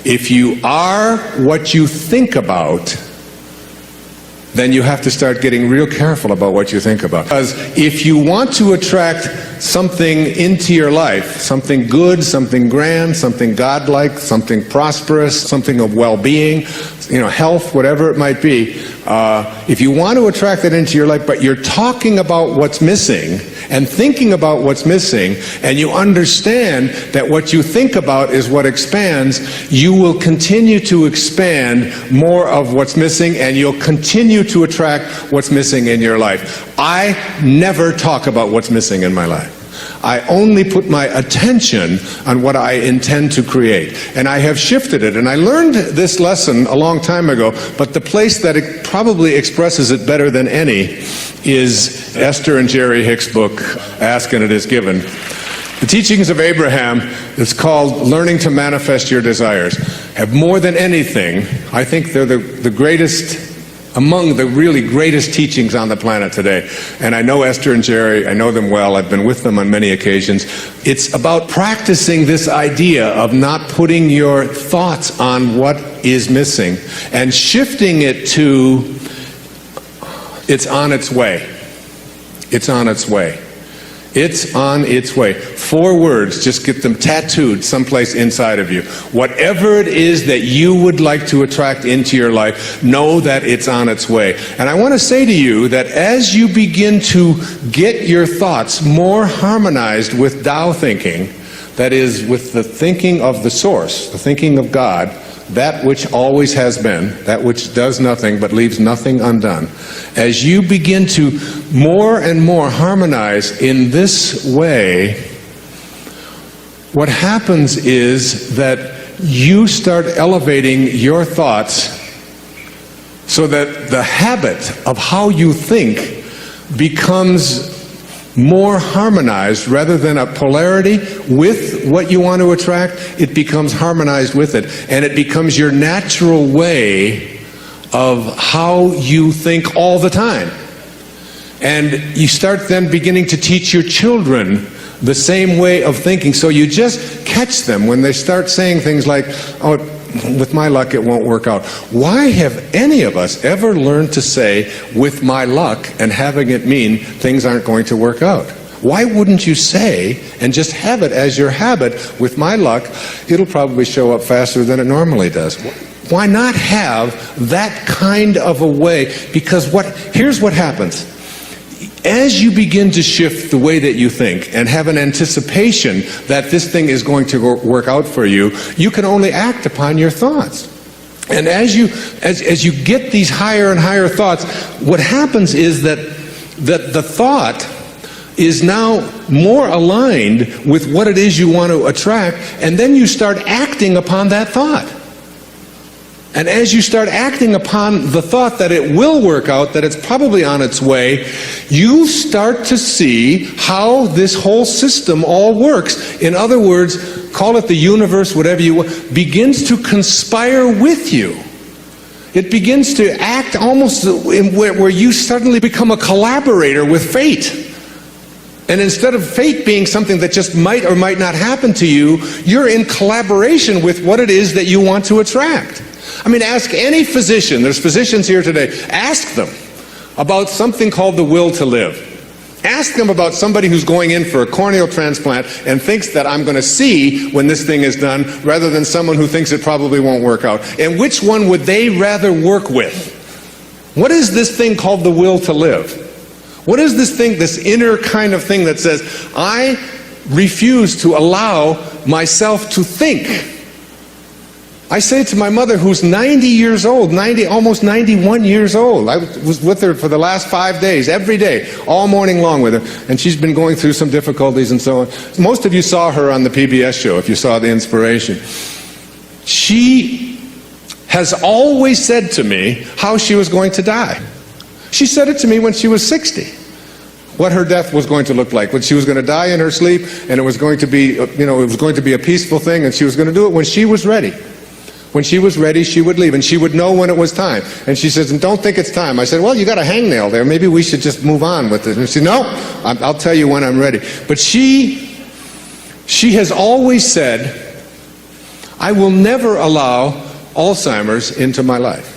If you are what you think about, then you have to start getting real careful about what you think about. Because if you want to attract something into your life, something good, something grand, something godlike, something prosperous, something of well-being, health, whatever it might be, if you want to attract that into your life, but you're talking about what's missing and thinking about what's missing, and you understand that what you think about is what expands, you will continue to expand more of what's missing, and you'll continue to attract what's missing in your life. I never talk about what's missing in my life. I only put my attention on what I intend to create. And I have shifted it. And I learned this lesson a long time ago, but the place that it probably expresses it better than any is Esther and Jerry Hicks' book, Ask and It Is Given. The teachings of Abraham, it's called Learning to Manifest Your Desires, have more than anything, I think they're the greatest, among the really greatest teachings on the planet today. And I know Esther and Jerry, I know them well, I've been with them on many occasions. It's about practicing this idea of not putting your thoughts on what is missing and shifting it to, it's on its way. It's on its way. It's on its way. 4 words, just get them tattooed someplace inside of you. Whatever it is that you would like to attract into your life, know that it's on its way. And I want to say to you that as you begin to get your thoughts more harmonized with Tao thinking, that is, with the thinking of the source, the thinking of God, that which always has been, that which does nothing but leaves nothing undone. As you begin to more and more harmonize in this way, what happens is that you start elevating your thoughts so that the habit of how you think becomes more harmonized. Rather than a polarity with what you want to attract, it becomes harmonized with it, and it becomes your natural way of how you think all the time. And you start then beginning to teach your children the same way of thinking. So you just catch them when they start saying things like, oh, with my luck it won't work out. Why have any of us ever learned to say, with my luck, and having it mean things aren't going to work out? Why wouldn't you say, and just have it as your habit, with my luck, it'll probably show up faster than it normally does? Why not have that kind of a way? Because here's what happens. As you begin to shift the way that you think and have an anticipation that this thing is going to work out for you, you can only act upon your thoughts. And as you get these higher and higher thoughts, what happens is that the thought is now more aligned with what it is you want to attract, and then you start acting upon that thought. And as you start acting upon the thought that it will work out, that it's probably on its way, you start to see how this whole system all works. In other words, call it the universe, whatever you want, begins to conspire with you. It begins to act almost where you suddenly become a collaborator with fate. And instead of fate being something that just might or might not happen to you, you're in collaboration with what it is that you want to attract. I mean, ask any physician, there's physicians here today, ask them about something called the will to live. Ask them about somebody who's going in for a corneal transplant and thinks that I'm going to see when this thing is done, rather than someone who thinks it probably won't work out. And which one would they rather work with? What is this thing called the will to live? What is this thing, this inner kind of thing that says, I refuse to allow myself to think? I say to my mother, who's 90 years old, almost 91 years old. I was with her for the last 5 days, every day, all morning long with her. And she's been going through some difficulties and so on. Most of you saw her on the PBS show, if you saw the Inspiration. She has always said to me how she was going to die. She said it to me when she was 60. What her death was going to look like, when she was going to die in her sleep, and it was going to be, it was going to be a peaceful thing, and she was going to do it when she was ready. When she was ready, she would leave, and she would know when it was time. And she says, and don't think it's time. I said, well, you got a hangnail there. Maybe we should just move on with it. And she said, no, I'll tell you when I'm ready. But she has always said, I will never allow Alzheimer's into my life.